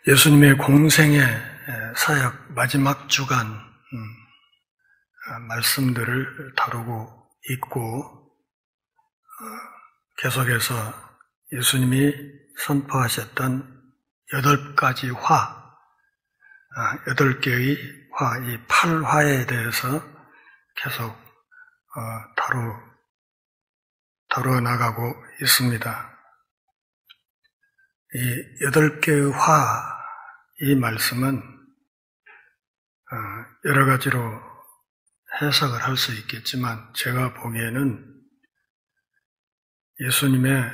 예수님의 공생의 사역 마지막 주간 말씀들을 다루고 있고, 계속해서 예수님이 선포하셨던 8가지 화, 8개의 화, 이 8화에 대해서 계속 다루어 나가고 있습니다. 이 8개의 화, 이 말씀은 여러 가지로 해석을 할 수 있겠지만 제가 보기에는 예수님의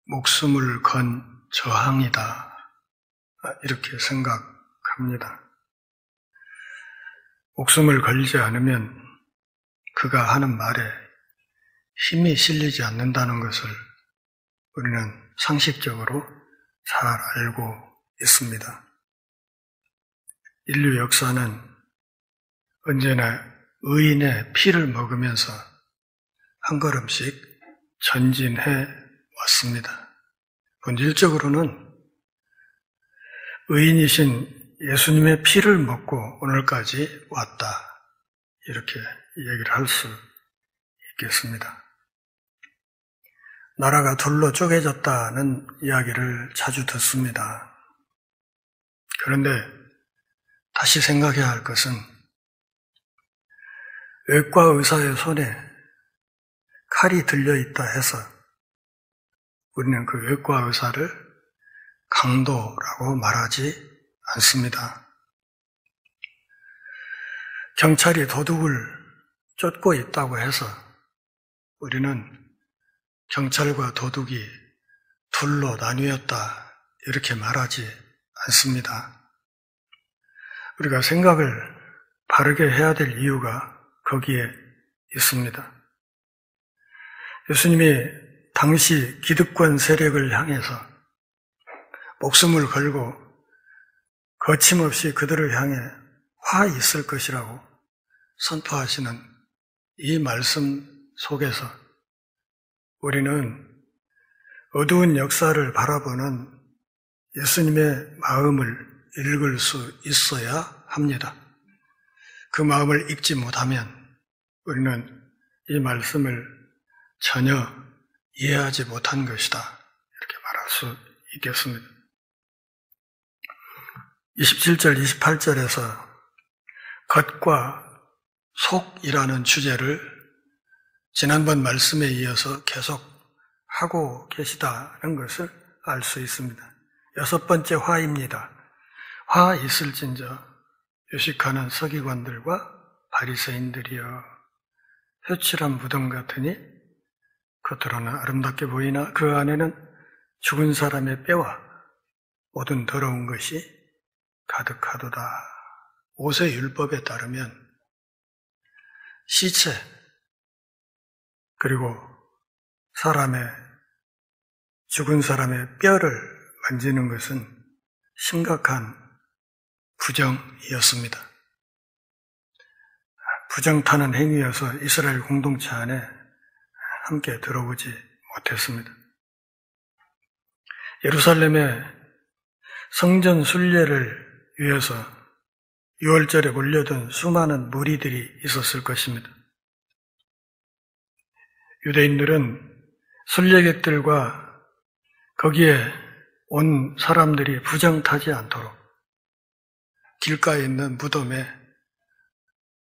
목숨을 건 저항이다, 이렇게 생각합니다. 목숨을 걸지 않으면 그가 하는 말에 힘이 실리지 않는다는 것을 우리는 상식적으로 잘 알고 있습니다. 인류 역사는 언제나 의인의 피를 먹으면서 한 걸음씩 전진해 왔습니다. 본질적으로는 의인이신 예수님의 피를 먹고 오늘까지 왔다, 이렇게 얘기를 할 수 있겠습니다. 나라가 둘로 쪼개졌다는 이야기를 자주 듣습니다. 그런데 다시 생각해야 할 것은 외과 의사의 손에 칼이 들려있다 해서 우리는 그 외과 의사를 강도라고 말하지 않습니다. 경찰이 도둑을 쫓고 있다고 해서 우리는 경찰과 도둑이 둘로 나뉘었다, 이렇게 말하지 않습니다. 우리가 생각을 바르게 해야 될 이유가 거기에 있습니다. 예수님이 당시 기득권 세력을 향해서 목숨을 걸고 거침없이 그들을 향해 화 있을 것이라고 선포하시는 이 말씀 속에서 우리는 어두운 역사를 바라보는 예수님의 마음을 읽을 수 있어야 합니다. 그 마음을 읽지 못하면 우리는 이 말씀을 전혀 이해하지 못한 것이다, 이렇게 말할 수 있겠습니다. 27절, 28절에서 겉과 속이라는 주제를 지난번 말씀에 이어서 계속 하고 계시다는 것을 알 수 있습니다. 6번째 화입니다. 화 있을진저 유식하는 서기관들과 바리새인들이여, 회칠한 무덤 같으니 겉으로는 아름답게 보이나 그 안에는 죽은 사람의 뼈와 모든 더러운 것이 가득하도다. 모세 율법에 따르면 시체 그리고 죽은 사람의 뼈를 만지는 것은 심각한 부정이었습니다. 부정타는 행위여서 이스라엘 공동체 안에 함께 들어오지 못했습니다. 예루살렘의 성전 순례를 위해서 6월절에 몰려든 수많은 무리들이 있었을 것입니다. 유대인들은 순례객들과 거기에 온 사람들이 부정타지 않도록 길가에 있는 무덤에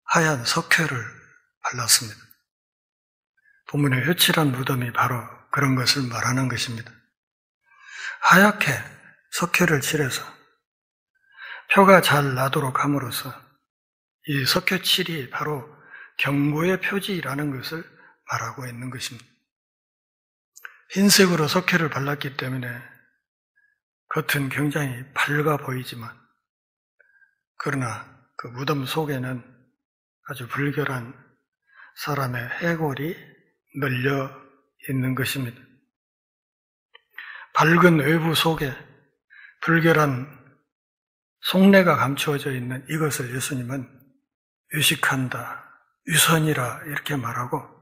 하얀 석회를 발랐습니다. 본문의 회칠한 무덤이 바로 그런 것을 말하는 것입니다. 하얗게 석회를 칠해서 표가 잘 나도록 함으로써 이 석회칠이 바로 경고의 표지라는 것을 말하고 있는 것입니다. 흰색으로 석회를 발랐기 때문에 겉은 굉장히 밝아 보이지만, 그러나 그 무덤 속에는 아주 불결한 사람의 해골이 널려 있는 것입니다. 밝은 외부 속에 불결한 속내가 감추어져 있는 이것을 예수님은 유식한다, 유선이라 이렇게 말하고,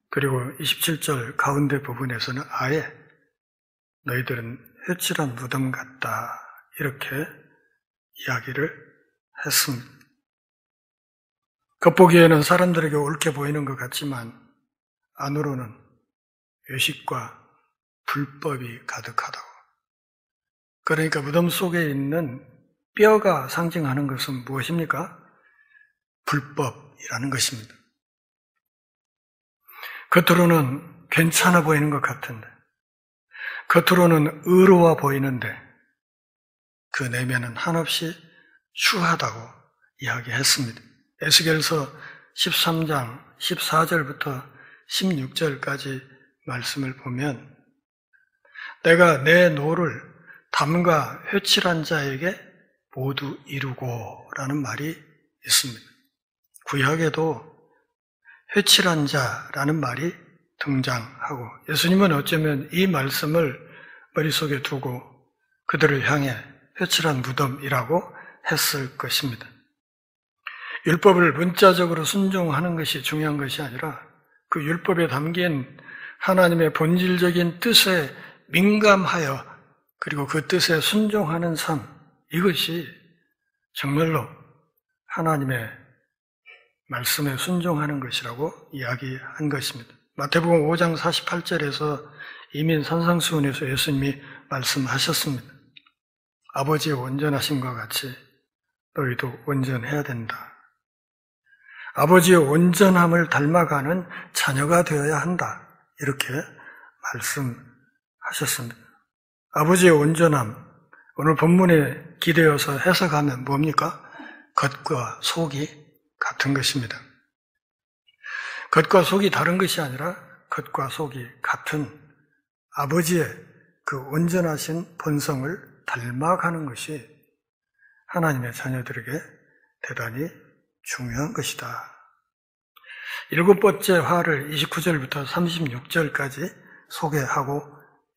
그리고 27절 가운데 부분에서는 아예 너희들은 회칠한 무덤 같다, 이렇게 이야기를 했습니다. 겉보기에는 사람들에게 옳게 보이는 것 같지만 안으로는 외식과 불법이 가득하다고. 그러니까 무덤 속에 있는 뼈가 상징하는 것은 무엇입니까? 불법이라는 것입니다. 겉으로는 괜찮아 보이는 것 같은데, 겉으로는 의로워 보이는데 그 내면은 한없이 추하다고 이야기했습니다. 에스겔서 13장 14절부터 16절까지 말씀을 보면 내가 내 노를 담과 회칠한 자에게 모두 이루고 라는 말이 있습니다. 구약에도 회칠한 자라는 말이 등장하고 예수님은 어쩌면 이 말씀을 머릿속에 두고 그들을 향해 회칠한 무덤이라고 했을 것입니다. 율법을 문자적으로 순종하는 것이 중요한 것이 아니라 그 율법에 담긴 하나님의 본질적인 뜻에 민감하여 그리고 그 뜻에 순종하는 삶, 이것이 정말로 하나님의 말씀에 순종하는 것이라고 이야기한 것입니다. 마태복음 5장 48절에서 이민 산상수훈에서 예수님이 말씀하셨습니다. 아버지의 온전하심과 같이 너희도 온전해야 된다. 아버지의 온전함을 닮아가는 자녀가 되어야 한다. 이렇게 말씀하셨습니다. 아버지의 온전함, 오늘 본문에 기대어서 해석하면 뭡니까? 겉과 속이 같은 것입니다. 겉과 속이 다른 것이 아니라 겉과 속이 같은 아버지의 그 온전하신 본성을 닮아가는 것이 하나님의 자녀들에게 대단히 중요한 것이다. 7번째 화를 29절부터 36절까지 소개하고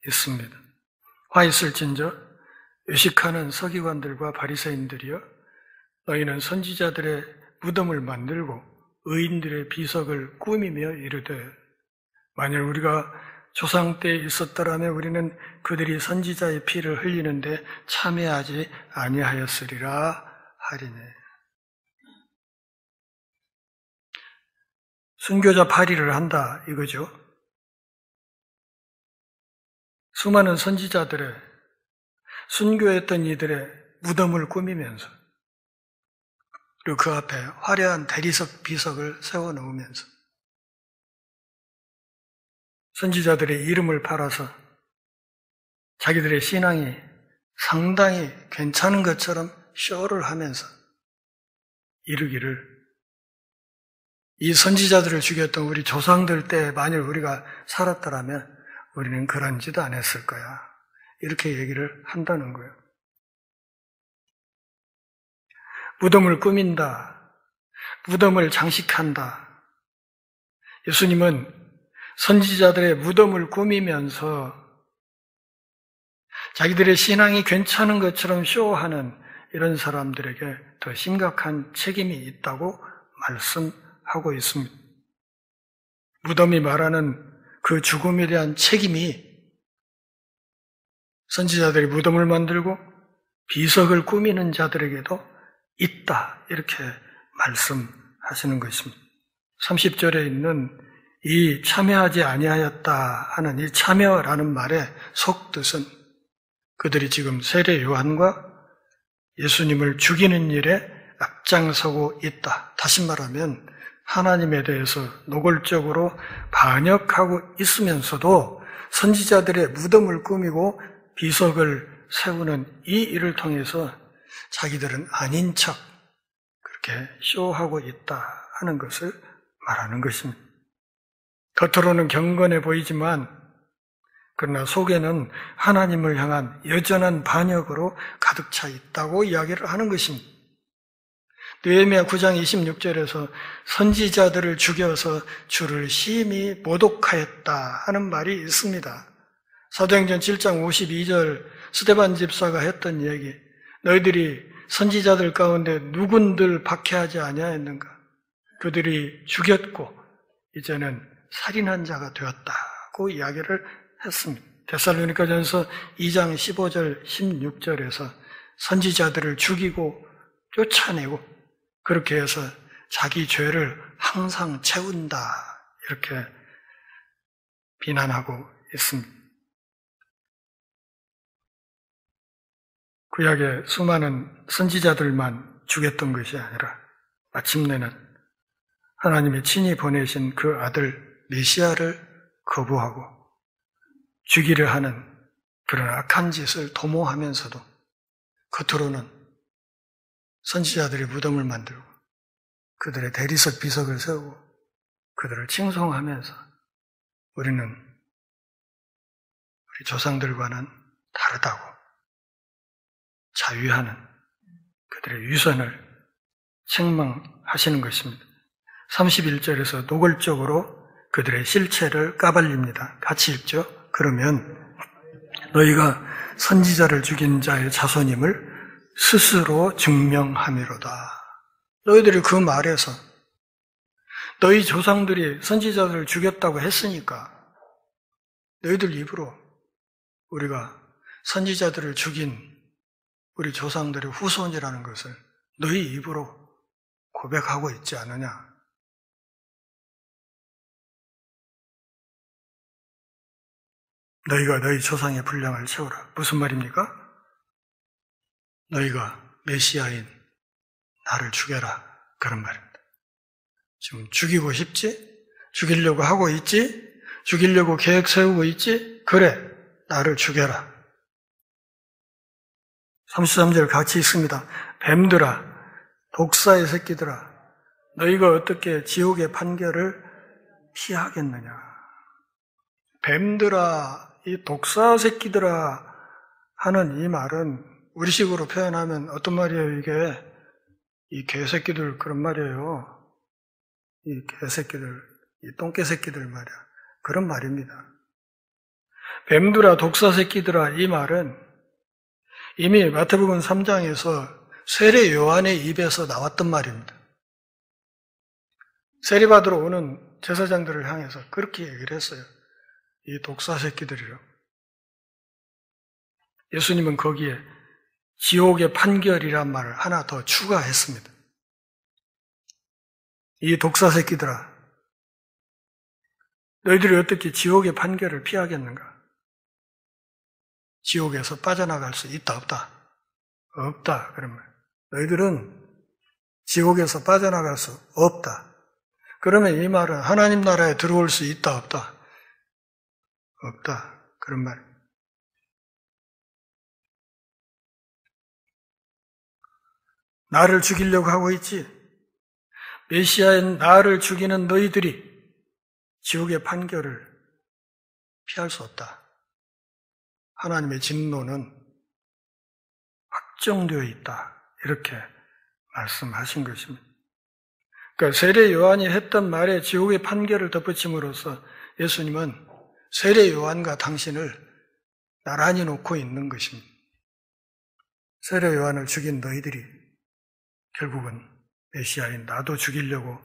있습니다. 화 있을진저 외식하는 서기관들과 바리새인들이여 너희는 선지자들의 무덤을 만들고 의인들의 비석을 꾸미며 이르되 만일 우리가 조상 때에 있었더라면 우리는 그들이 선지자의 피를 흘리는데 참여하지 아니하였으리라 하리네. 순교자 파리를 한다 이거죠. 수많은 선지자들의 순교했던 이들의 무덤을 꾸미면서 그리고 그 앞에 화려한 대리석 비석을 세워놓으면서 선지자들의 이름을 팔아서 자기들의 신앙이 상당히 괜찮은 것처럼 쇼를 하면서 이르기를 이 선지자들을 죽였던 우리 조상들 때 만일 우리가 살았더라면 우리는 그런 짓 안 했을 거야. 이렇게 얘기를 한다는 거예요. 무덤을 꾸민다. 무덤을 장식한다. 예수님은 선지자들의 무덤을 꾸미면서 자기들의 신앙이 괜찮은 것처럼 쇼하는 이런 사람들에게 더 심각한 책임이 있다고 말씀하고 있습니다. 무덤이 말하는 그 죽음에 대한 책임이 선지자들이 무덤을 만들고 비석을 꾸미는 자들에게도 있다. 이렇게 말씀하시는 것입니다. 30절에 있는 이 참여하지 아니하였다 하는 이 참여라는 말의 속뜻은 그들이 지금 세례 요한과 예수님을 죽이는 일에 앞장서고 있다. 다시 말하면 하나님에 대해서 노골적으로 반역하고 있으면서도 선지자들의 무덤을 꾸미고 비석을 세우는 이 일을 통해서 자기들은 아닌 척 그렇게 쇼하고 있다 하는 것을 말하는 것입니다. 겉으로는 경건해 보이지만 그러나 속에는 하나님을 향한 여전한 반역으로 가득 차 있다고 이야기를 하는 것입니다. 느헤미야 9장 26절에서 선지자들을 죽여서 주를 심히 모독하였다 하는 말이 있습니다. 사도행전 7장 52절 스데반 집사가 했던 얘기, 너희들이 선지자들 가운데 누군들 박해하지 아니하였는가? 그들이 죽였고 이제는 살인한 자가 되었다고 이야기를 했습니다. 데살로니가전서 2장 15절 16절에서 선지자들을 죽이고 쫓아내고 그렇게 해서 자기 죄를 항상 채운다 이렇게 비난하고 있습니다. 구약의 수많은 선지자들만 죽였던 것이 아니라 마침내는 하나님이 친히 보내신 그 아들 메시아를 거부하고 죽이려 하는 그런 악한 짓을 도모하면서도 겉으로는 선지자들이 무덤을 만들고 그들의 대리석 비석을 세우고 그들을 칭송하면서 우리는 우리 조상들과는 다르다고 자위하는 그들의 위선을 책망하시는 것입니다. 31절에서 노골적으로 그들의 실체를 까발립니다. 같이 읽죠. 그러면 너희가 선지자를 죽인 자의 자손임을 스스로 증명하미로다. 너희들이 그 말에서 너희 조상들이 선지자들을 죽였다고 했으니까 너희들 입으로 우리가 선지자들을 죽인 우리 조상들의 후손이라는 것을 너희 입으로 고백하고 있지 않느냐. 너희가 너희 조상의 분량을 채우라. 무슨 말입니까? 너희가 메시아인 나를 죽여라. 그런 말입니다. 지금 죽이고 싶지? 죽이려고 하고 있지? 죽이려고 계획 세우고 있지? 그래, 나를 죽여라. 33절 같이 읽습니다. 뱀들아, 독사의 새끼들아, 너희가 어떻게 지옥의 판결을 피하겠느냐. 뱀들아, 이 독사 새끼들아 하는 이 말은 우리식으로 표현하면 어떤 말이에요, 이게? 이 개새끼들 그런 말이에요. 이 개새끼들, 이 똥개새끼들 말이야. 그런 말입니다. 뱀들아, 독사 새끼들아 이 말은 이미 마태복음 3장에서 세례 요한의 입에서 나왔던 말입니다. 세례받으러 오는 제사장들을 향해서 그렇게 얘기를 했어요. 이 독사 새끼들이라고. 예수님은 거기에 지옥의 판결이란 말을 하나 더 추가했습니다. 이 독사 새끼들아, 너희들이 어떻게 지옥의 판결을 피하겠는가? 지옥에서 빠져나갈 수 있다, 없다? 없다, 그러면. 너희들은 지옥에서 빠져나갈 수 없다. 그러면 이 말은 하나님 나라에 들어올 수 있다, 없다? 없다. 그런 말. 나를 죽이려고 하고 있지? 메시아인 나를 죽이는 너희들이 지옥의 판결을 피할 수 없다. 하나님의 진노는 확정되어 있다. 이렇게 말씀하신 것입니다. 그러니까 세례 요한이 했던 말에 지옥의 판결을 덧붙임으로써 예수님은 세례 요한과 당신을 나란히 놓고 있는 것입니다. 세례 요한을 죽인 너희들이 결국은 메시아인 나도 죽이려고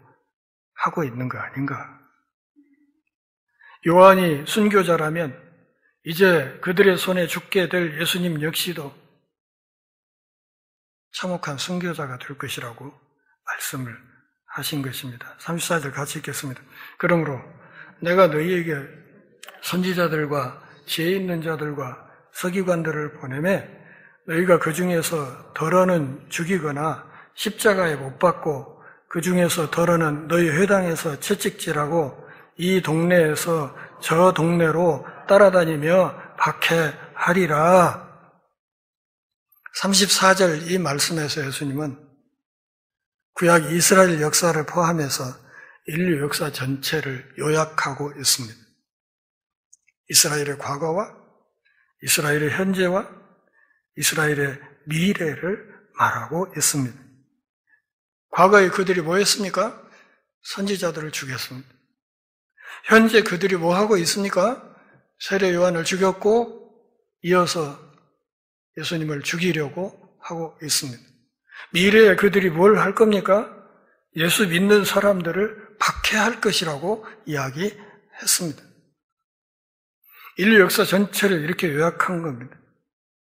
하고 있는 거 아닌가? 요한이 순교자라면 이제 그들의 손에 죽게 될 예수님 역시도 참혹한 순교자가 될 것이라고 말씀을 하신 것입니다. 34절 같이 읽겠습니다. 그러므로 내가 너희에게 선지자들과 지혜 있는 자들과 서기관들을 보내매 너희가 그 중에서 덜어는 죽이거나 십자가에 못 박고 그 중에서 덜어는 너희 회당에서 채찍질하고 이 동네에서 저 동네로 따라다니며 박해하리라. 34절 이 말씀에서 예수님은 구약 이스라엘 역사를 포함해서 인류 역사 전체를 요약하고 있습니다. 이스라엘의 과거와 이스라엘의 현재와 이스라엘의 미래를 말하고 있습니다. 과거에 그들이 뭐 했습니까? 선지자들을 죽였습니다. 현재 그들이 뭐 하고 있습니까? 세례 요한을 죽였고 이어서 예수님을 죽이려고 하고 있습니다. 미래에 그들이 뭘 할 겁니까? 예수 믿는 사람들을 박해할 것이라고 이야기했습니다. 인류 역사 전체를 이렇게 요약한 겁니다.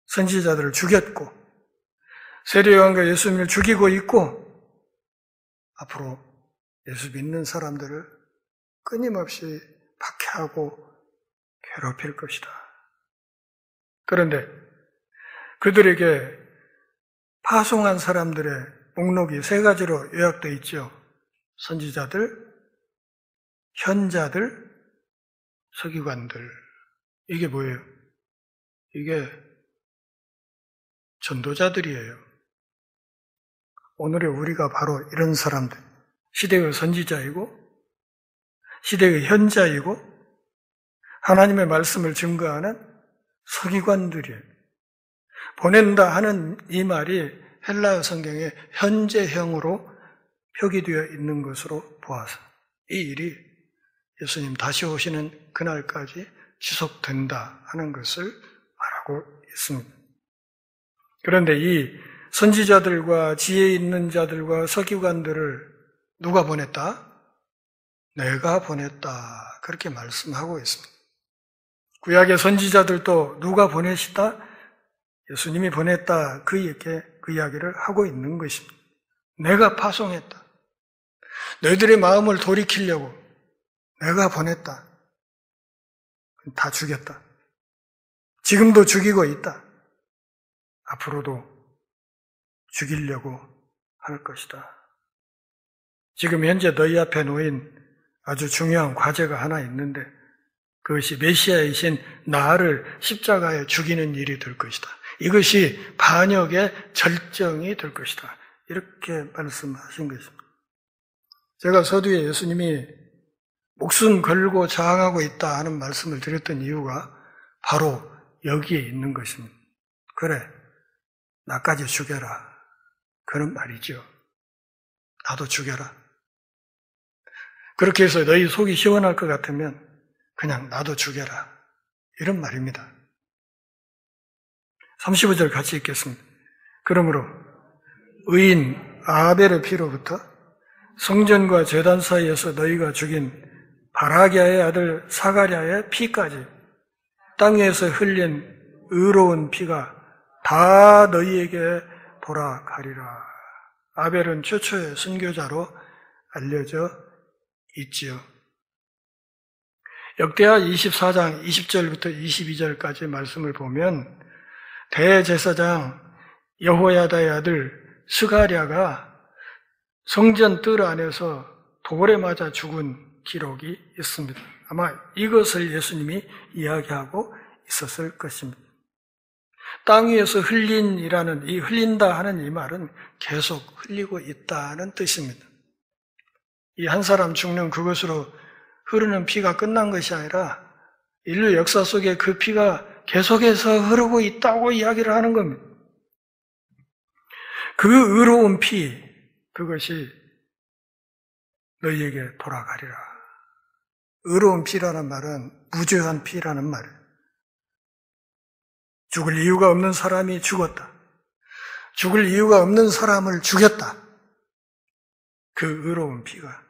선지자들을 죽였고 세례 요한과 예수님을 죽이고 있고 앞으로 예수 믿는 사람들을 끊임없이 박해하고 괴롭힐 것이다. 그런데 그들에게 파송한 사람들의 목록이 세 가지로 요약되어 있죠. 선지자들, 현자들, 서기관들. 이게 뭐예요? 이게 전도자들이에요. 오늘의 우리가 바로 이런 사람들. 시대의 선지자이고 시대의 현자이고 하나님의 말씀을 증거하는 서기관들이에요. 보낸다 하는 이 말이 헬라어 성경에 현재형으로 표기되어 있는 것으로 보아서 이 일이 예수님 다시 오시는 그날까지 지속된다 하는 것을 말하고 있습니다. 그런데 이 선지자들과 지혜 있는 자들과 서기관들을 누가 보냈다? 내가 보냈다. 그렇게 말씀하고 있습니다. 구약의 선지자들도 누가 보내시다? 예수님이 보냈다. 그 이야기를 하고 있는 것입니다. 내가 파송했다. 너희들의 마음을 돌이키려고 내가 보냈다. 다 죽였다. 지금도 죽이고 있다. 앞으로도 죽이려고 할 것이다. 지금 현재 너희 앞에 놓인 아주 중요한 과제가 하나 있는데 그것이 메시아이신 나를 십자가에 죽이는 일이 될 것이다. 이것이 반역의 절정이 될 것이다. 이렇게 말씀하신 것입니다. 제가 서두에 예수님이 목숨 걸고 저항하고 있다 하는 말씀을 드렸던 이유가 바로 여기에 있는 것입니다. 그래, 나까지 죽여라. 그런 말이죠. 나도 죽여라. 그렇게 해서 너희 속이 시원할 것 같으면 그냥 나도 죽여라. 이런 말입니다. 35절 같이 읽겠습니다. 그러므로 의인 아벨의 피로부터 성전과 제단 사이에서 너희가 죽인 바라기아의 아들 사가랴의 피까지 땅 위에서 흘린 의로운 피가 다 너희에게 돌아가리라. 아벨은 최초의 선교자로 알려져 있지요. 역대하 24장 20절부터 22절까지 말씀을 보면 대제사장 여호야다의 아들 스가랴가 성전 뜰 안에서 돌에 맞아 죽은 기록이 있습니다. 아마 이것을 예수님이 이야기하고 있었을 것입니다. 땅 위에서 흘린이라는 이 흘린다 하는 이 말은 계속 흘리고 있다는 뜻입니다. 이 한 사람 죽는 그것으로 흐르는 피가 끝난 것이 아니라 인류 역사 속에 그 피가 계속해서 흐르고 있다고 이야기를 하는 겁니다. 그 의로운 피, 그것이 너희에게 돌아가리라. 의로운 피라는 말은 무죄한 피라는 말이에요. 죽을 이유가 없는 사람이 죽었다. 죽을 이유가 없는 사람을 죽였다. 그 의로운 피가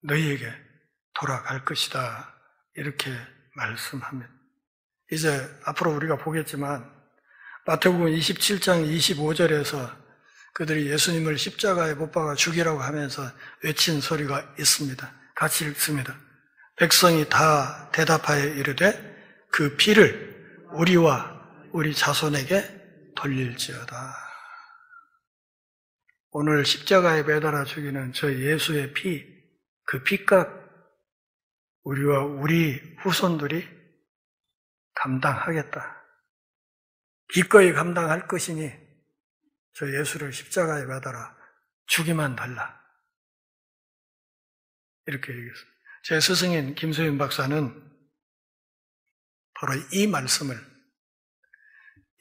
너희에게 돌아갈 것이다. 이렇게 말씀합니다. 이제 앞으로 우리가 보겠지만 마태복음 27장 25절에서 그들이 예수님을 십자가에 못 박아 죽이라고 하면서 외친 소리가 있습니다. 같이 읽습니다. 백성이 다 대답하여 이르되 그 피를 우리와 우리 자손에게 돌릴지어다. 오늘 십자가에 매달아 죽이는 저 예수의 피, 그 피값 우리와 우리 후손들이 감당하겠다. 기꺼이 감당할 것이니 저 예수를 십자가에 매달아 죽이만 달라. 이렇게 얘기했어요. 제 스승인 김소윤 박사는 바로 이 말씀을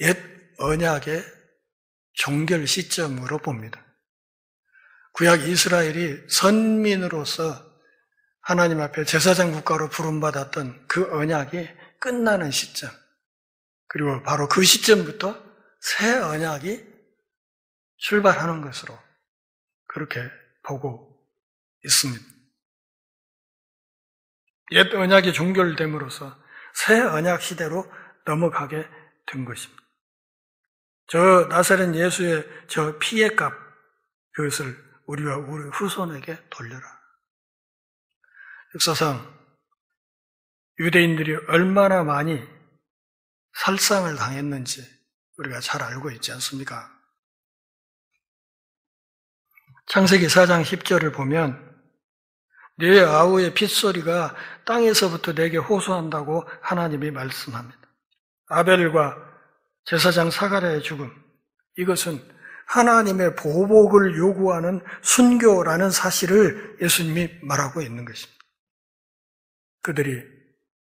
옛 언약의 종결 시점으로 봅니다. 구약 이스라엘이 선민으로서 하나님 앞에 제사장 국가로 부름받았던 그 언약이 끝나는 시점, 그리고 바로 그 시점부터 새 언약이 출발하는 것으로 그렇게 보고 있습니다. 옛 언약이 종결됨으로써 새 언약 시대로 넘어가게 된 것입니다. 저 나사렛 예수의 저 피의 값, 그것을 우리와 우리 후손에게 돌려라. 역사상 유대인들이 얼마나 많이 살상을 당했는지 우리가 잘 알고 있지 않습니까? 창세기 4장 10절을 보면 네 아우의 핏소리가 땅에서부터 내게 호소한다고 하나님이 말씀합니다. 아벨과 제사장 사가랴의 죽음, 이것은 하나님의 보복을 요구하는 순교라는 사실을 예수님이 말하고 있는 것입니다. 그들이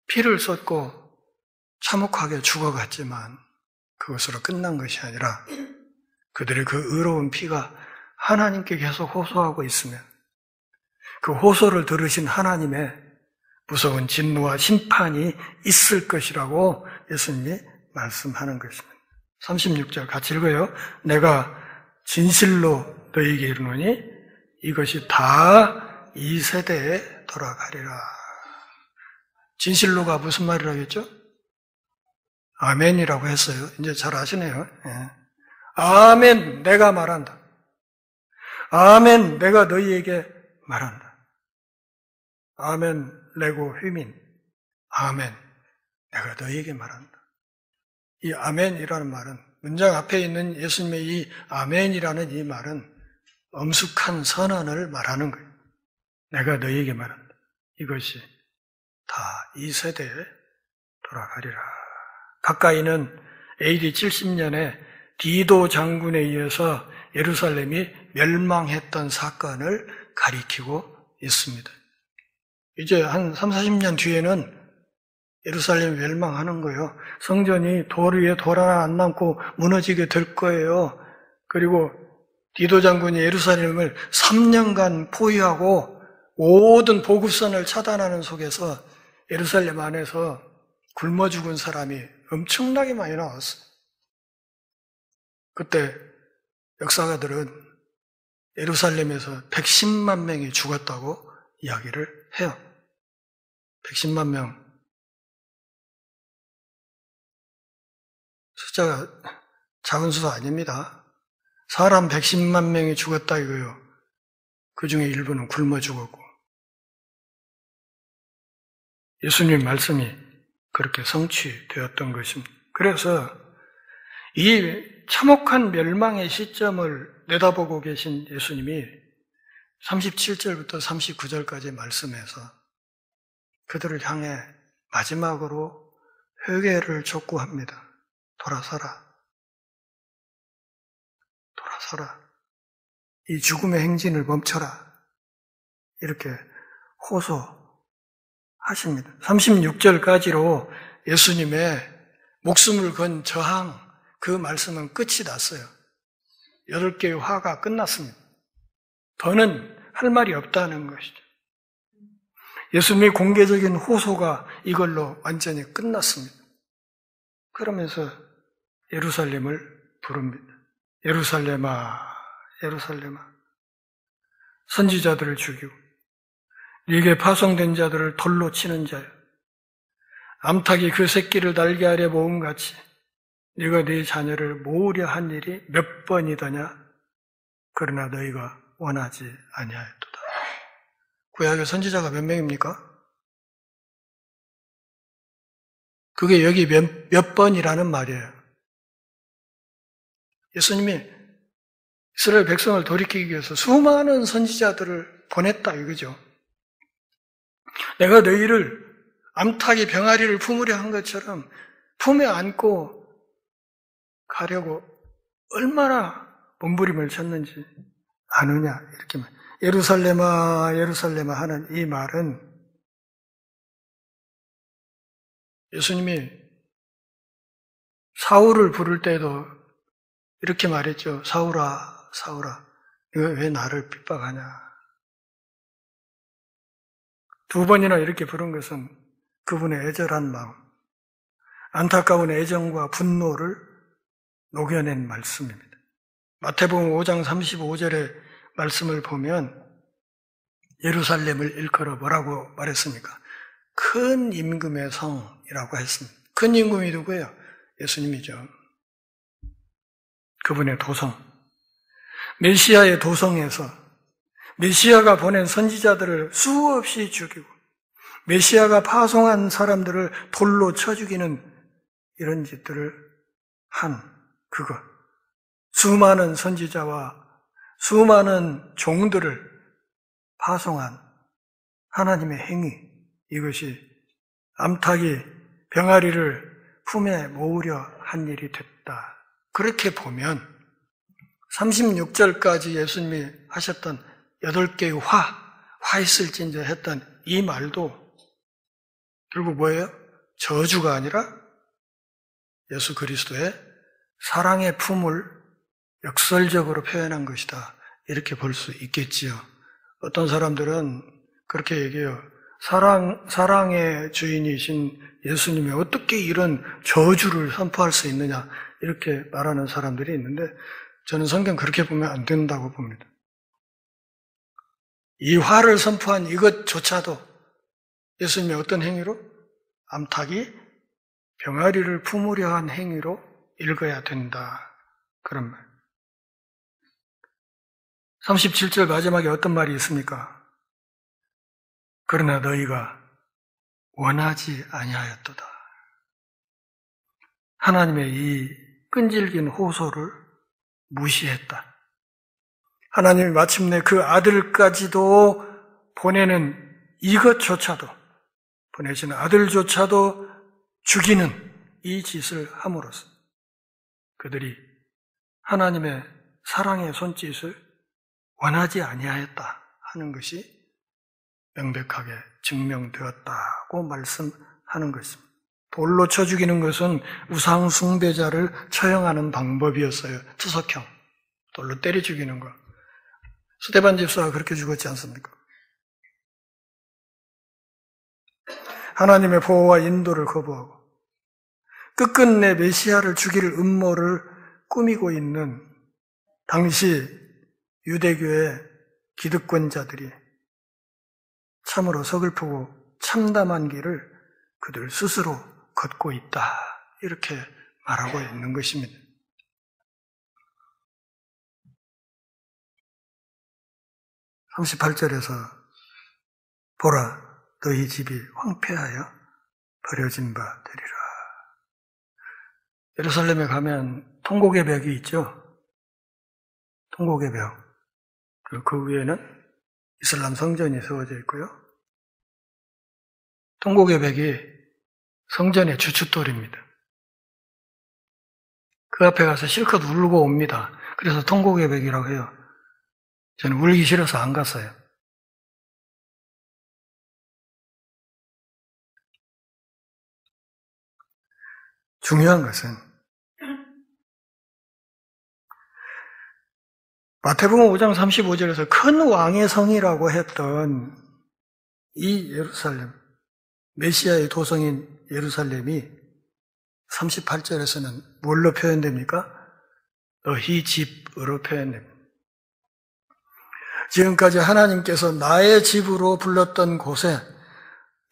피를 쏟고 참혹하게 죽어갔지만 그것으로 끝난 것이 아니라 그들의 그 의로운 피가 하나님께 계속 호소하고 있으면 그 호소를 들으신 하나님의 무서운 진노와 심판이 있을 것이라고 예수님이 말씀하는 것입니다. 36절 같이 읽어요. 내가 진실로 너희에게 이르노니 이것이 다 이 세대에 돌아가리라. 진실로가 무슨 말이라겠죠? 아멘이라고 했어요. 이제 잘 아시네요. 예. 아멘, 내가 말한다. 아멘, 내가 너희에게 말한다. 아멘, 레고 휘민. 아멘, 내가 너희에게 말한다. 이 아멘이라는 말은, 문장 앞에 있는 예수님의 이 아멘이라는 이 말은 엄숙한 선언을 말하는 거예요. 내가 너희에게 말한다. 이것이 다 이 세대에 돌아가리라. 가까이는 AD 70년에 디도 장군에 의해서 예루살렘이 멸망했던 사건을 가리키고 있습니다. 이제 한 30-40년 뒤에는 예루살렘이 멸망하는 거예요. 성전이 돌 위에 돌 하나 안 남고 무너지게 될 거예요. 그리고 디도 장군이 예루살렘을 3년간 포위하고 모든 보급선을 차단하는 속에서 예루살렘 안에서 굶어 죽은 사람이 엄청나게 많이 나왔어요. 그때 역사가들은 예루살렘에서 110만 명이 죽었다고 이야기를 해요. 110만 명. 숫자가 작은 수가 아닙니다. 사람 110만 명이 죽었다 이거예요. 그 중에 일부는 굶어 죽었고. 예수님 말씀이 그렇게 성취되었던 것입니다. 그래서 이 참혹한 멸망의 시점을 내다보고 계신 예수님이 37절부터 39절까지 말씀해서 그들을 향해 마지막으로 회개를 촉구합니다. 돌아서라. 돌아서라. 이 죽음의 행진을 멈춰라. 이렇게 호소하십니다. 36절까지로 예수님의 목숨을 건 저항, 그 말씀은 끝이 났어요. 8개의 화가 끝났습니다. 더는 할 말이 없다는 것이죠. 예수님의 공개적인 호소가 이걸로 완전히 끝났습니다. 그러면서 예루살렘을 부릅니다. 예루살렘아, 예루살렘아, 선지자들을 죽이고 네게 파송된 자들을 돌로 치는 자여, 암탉이 그 새끼를 날개 아래 모음같이 네가 네 자녀를 모으려 한 일이 몇 번이더냐? 그러나 너희가 원하지 아니하였도다. 구약의 선지자가 몇 명입니까? 그게 여기 몇 번이라는 말이에요. 예수님이 이스라엘 백성을 돌이키기 위해서 수많은 선지자들을 보냈다 이거죠. 내가 너희를 암탉이 병아리를 품으려 한 것처럼 품에 안고 가려고 얼마나 몸부림을 쳤는지 아느냐 이렇게 말. 예루살렘아 예루살렘아 하는 이 말은 예수님이 사울을 부를 때도 이렇게 말했죠. 사울아 사울아 네가 왜 나를 핍박하냐. 2번이나 이렇게 부른 것은 그분의 애절한 마음, 안타까운 애정과 분노를 녹여낸 말씀입니다. 마태복음 5장 35절의 말씀을 보면 예루살렘을 일컬어 뭐라고 말했습니까? 큰 임금의 성이라고 했습니다. 큰 임금이 누구예요? 예수님이죠. 그분의 도성, 메시아의 도성에서 메시아가 보낸 선지자들을 수없이 죽이고 메시아가 파송한 사람들을 돌로 쳐 죽이는 이런 짓들을 한 그것, 수많은 선지자와 수많은 종들을 파송한 하나님의 행위, 이것이 암탉이 병아리를 품에 모으려 한 일이 됐다. 그렇게 보면 36절까지 예수님이 하셨던 8개의 화 있을진저 했던 이 말도 결국 뭐예요? 저주가 아니라 예수 그리스도의 사랑의 품을 역설적으로 표현한 것이다. 이렇게 볼 수 있겠지요. 어떤 사람들은 그렇게 얘기해요. 사랑의 주인이신 예수님이 어떻게 이런 저주를 선포할 수 있느냐 이렇게 말하는 사람들이 있는데 저는 성경 그렇게 보면 안 된다고 봅니다. 이 화를 선포한 이것조차도 예수님이 어떤 행위로? 암탉이 병아리를 품으려 한 행위로 읽어야 된다. 그런 말. 37절 마지막에 어떤 말이 있습니까? 그러나 너희가 원하지 아니하였도다. 하나님의 이 끈질긴 호소를 무시했다. 하나님이 마침내 그 아들까지도 보내는 이것조차도, 보내시는 아들조차도 죽이는 이 짓을 함으로써 그들이 하나님의 사랑의 손짓을 원하지 아니하였다 하는 것이 명백하게 증명되었다고 말씀하는 것입니다. 돌로 쳐 죽이는 것은 우상 숭배자를 처형하는 방법이었어요. 투석형, 돌로 때려 죽이는 거. 스데반 집사가 그렇게 죽었지 않습니까? 하나님의 보호와 인도를 거부하고 끝끝내 메시아를 죽일 음모를 꾸미고 있는 당시 유대교의 기득권자들이 참으로 서글프고 참담한 길을 그들 스스로 걷고 있다. 이렇게 말하고 있는 것입니다. (38절에서) 보라, 너희 집이 황폐하여 버려진 바 되리라. 예루살렘에 가면 통곡의 벽이 있죠. 통곡의 벽. 그 위에는 이슬람 성전이 세워져 있고요. 통곡의 벽이 성전의 주춧돌입니다. 그 앞에 가서 실컷 울고 옵니다. 그래서 통곡의 벽이라고 해요. 저는 울기 싫어서 안 갔어요. 중요한 것은 마태복음 5장 35절에서 큰 왕의 성이라고 했던 이 예루살렘, 메시아의 도성인 예루살렘이 38절에서는 뭘로 표현됩니까? 너희 집으로 표현됩니다. 지금까지 하나님께서 나의 집으로 불렀던 곳에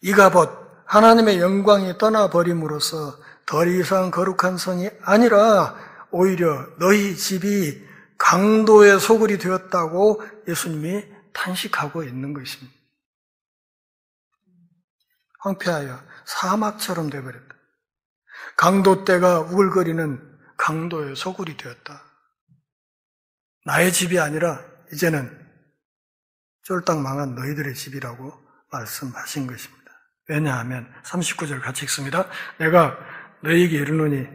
이가봇, 하나님의 영광이 떠나버림으로써 더 이상 거룩한 성이 아니라 오히려 너희 집이 강도의 소굴이 되었다고 예수님이 탄식하고 있는 것입니다. 황폐하여 사막처럼 되어버렸다. 강도떼가 우글거리는 강도의 소굴이 되었다. 나의 집이 아니라 이제는 쫄딱 망한 너희들의 집이라고 말씀하신 것입니다. 왜냐하면 39절 같이 읽습니다. 내가 너희에게 이르노니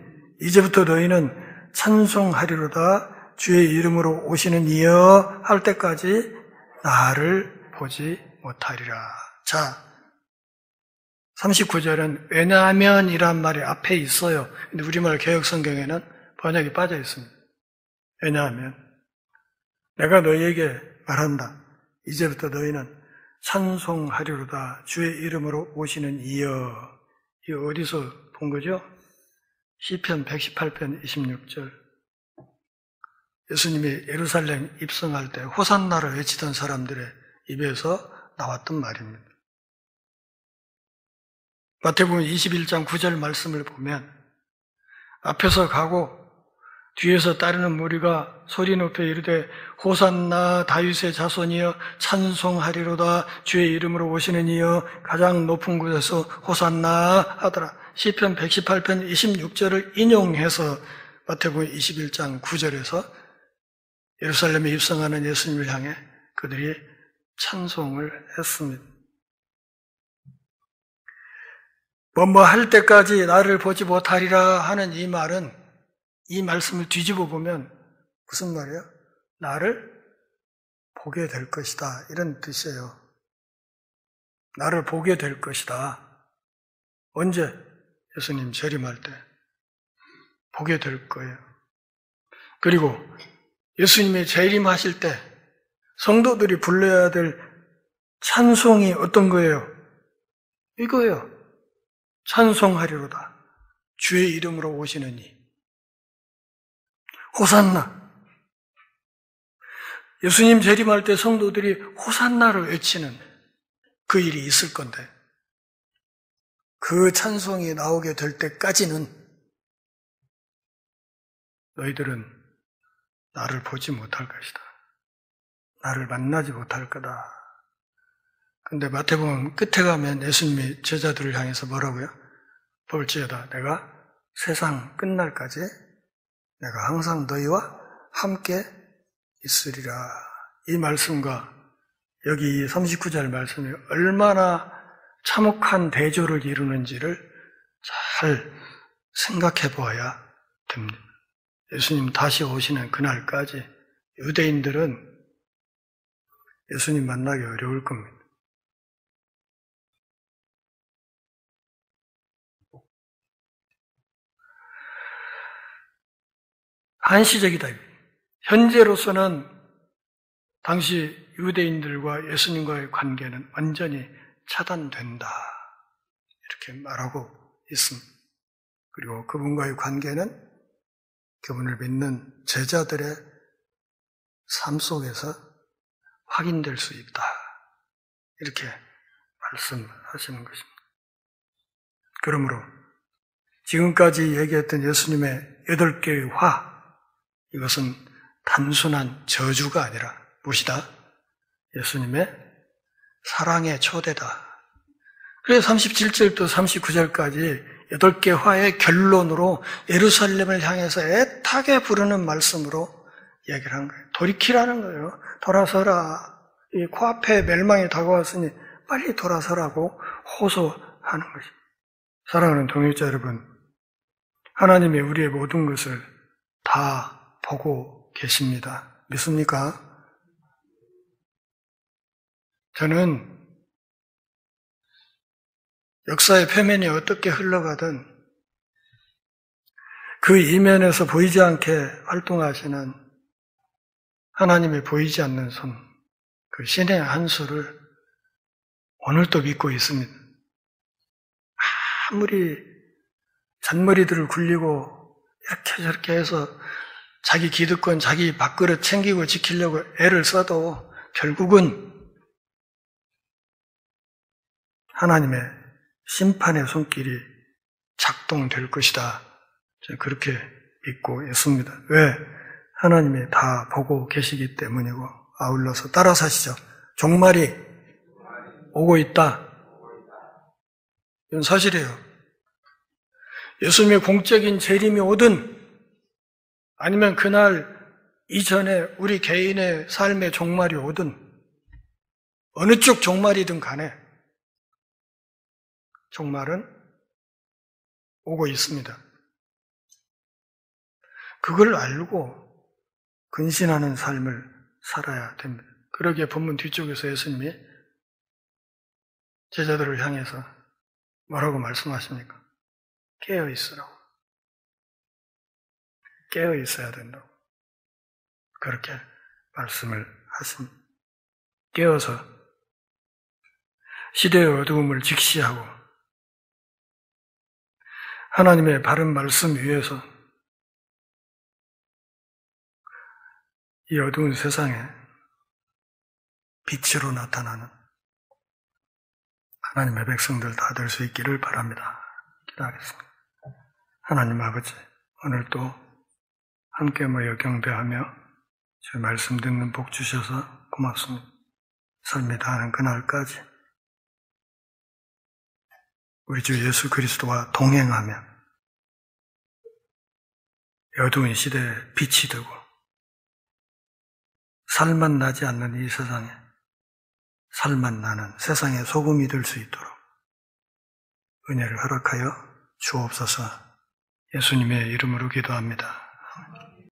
이제부터 너희는 찬송하리로다. 주의 이름으로 오시는 이여 할 때까지 나를 보지 못하리라. 자, 39절은 왜냐하면 이란 말이 앞에 있어요. 근데 우리말 개혁성경에는 번역이 빠져 있습니다. 왜냐하면 내가 너희에게 말한다. 이제부터 너희는 찬송하리로다. 주의 이름으로 오시는 이여. 이 어디서 본 거죠? 시편 118편 26절. 예수님이 예루살렘 입성할 때 호산나를 외치던 사람들의 입에서 나왔던 말입니다. 마태복음 21장 9절 말씀을 보면 앞에서 가고 뒤에서 따르는 무리가 소리 높여 이르되 호산나 다윗의 자손이여 찬송하리로다. 주의 이름으로 오시는 이여 가장 높은 곳에서 호산나 하더라. 시편 118편 26절을 인용해서 마태복음 21장 9절에서 예루살렘에 입성하는 예수님을 향해 그들이 찬송을 했습니다. 뭐뭐 할 때까지 나를 보지 못하리라 하는 이 말은, 이 말씀을 뒤집어 보면 무슨 말이에요? 나를 보게 될 것이다, 이런 뜻이에요. 나를 보게 될 것이다. 언제? 예수님 재림할 때 보게 될 거예요. 그리고 예수님이 재림하실 때 성도들이 불러야 될 찬송이 어떤 거예요? 이거예요. 찬송하리로다. 주의 이름으로 오시느니. 호산나. 예수님 재림할 때 성도들이 호산나를 외치는 그 일이 있을 건데, 그 찬송이 나오게 될 때까지는 너희들은 나를 보지 못할 것이다. 나를 만나지 못할 거다. 근데 마태복음 끝에 가면 예수님이 제자들을 향해서 뭐라고요? 볼지어다 내가 세상 끝날까지 내가 항상 너희와 함께 있으리라. 이 말씀과 여기 39절 말씀이 얼마나 참혹한 대조를 이루는지를 잘 생각해 보아야 됩니다. 예수님 다시 오시는 그날까지 유대인들은 예수님 만나기 어려울 겁니다. 한시적이다. 현재로서는 당시 유대인들과 예수님과의 관계는 완전히 차단된다, 이렇게 말하고 있습니다. 그리고 그분과의 관계는 그분을 믿는 제자들의 삶 속에서 확인될 수 있다, 이렇게 말씀하시는 것입니다. 그러므로 지금까지 얘기했던 예수님의 8개의 화, 이것은 단순한 저주가 아니라 무엇이다? 예수님의 사랑의 초대다. 그래서 37절부터 39절까지 8개 화의 결론으로 예루살렘을 향해서 애타게 부르는 말씀으로 얘기를 한 거예요. 돌이키라는 거예요. 돌아서라. 이 코앞에 멸망이 다가왔으니 빨리 돌아서라고 호소하는 것입니다. 사랑하는 동역자 여러분, 하나님이 우리의 모든 것을 다 보고 계십니다. 믿습니까? 저는 역사의 표면이 어떻게 흘러가든 그 이면에서 보이지 않게 활동하시는 하나님의 보이지 않는 손, 그 신의 한 수를 오늘도 믿고 있습니다. 아무리 잔머리들을 굴리고 이렇게 저렇게 해서 자기 기득권, 자기 밥그릇 챙기고 지키려고 애를 써도 결국은 하나님의 심판의 손길이 작동될 것이다. 저는 그렇게 믿고 있습니다. 왜? 하나님이 다 보고 계시기 때문이고, 아울러서 따라서 하시죠. 종말이 오고 있다. 이건 사실이에요. 예수님의 공적인 재림이 오든 아니면 그날 이전에 우리 개인의 삶의 종말이 오든 어느 쪽 종말이든 간에 종말은 오고 있습니다. 그걸 알고 근신하는 삶을 살아야 됩니다. 그러기에 본문 뒤쪽에서 예수님이 제자들을 향해서 뭐라고 말씀하십니까? 깨어 있으라고. 깨어 있어야 된다고. 그렇게 말씀을 하십니다. 깨어서 시대의 어두움을 직시하고 하나님의 바른 말씀 위에서 이 어두운 세상에 빛으로 나타나는 하나님의 백성들 다 될 수 있기를 바랍니다. 기도하겠습니다. 하나님 아버지, 오늘도 함께 모여 경배하며 제 말씀 듣는 복 주셔서 고맙습니다. 삶이 다하는 그날까지 우리 주 예수 그리스도와 동행하며 어두운 시대에 빛이 되고 살맛 나지 않는 이 세상에 살맛 나는 세상의 소금이 될 수 있도록 은혜를 허락하여 주옵소서. 예수님의 이름으로 기도합니다.